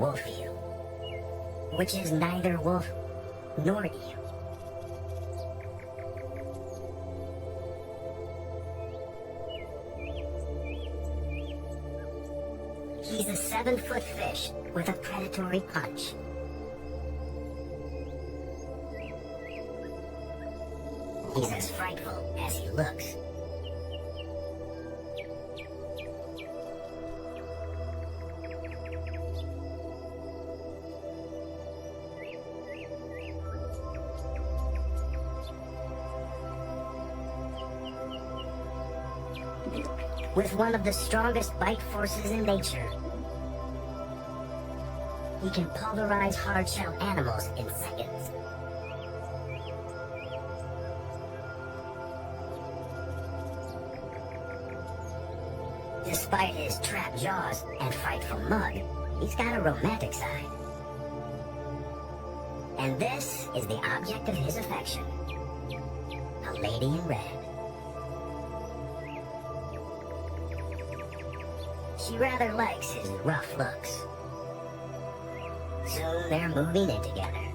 wolf eel, which is neither wolf nor eel. He's a 7-foot fish with a predatory punch. He's as frightful as he looks. With one of the strongest bite forces in nature, he can pulverize hard-shell animals in seconds. Despite his trap jaws and frightful mug, he's got a romantic side. And this is the object of his affection, a lady in red. She rather likes his rough looks. Soon they're moving in together.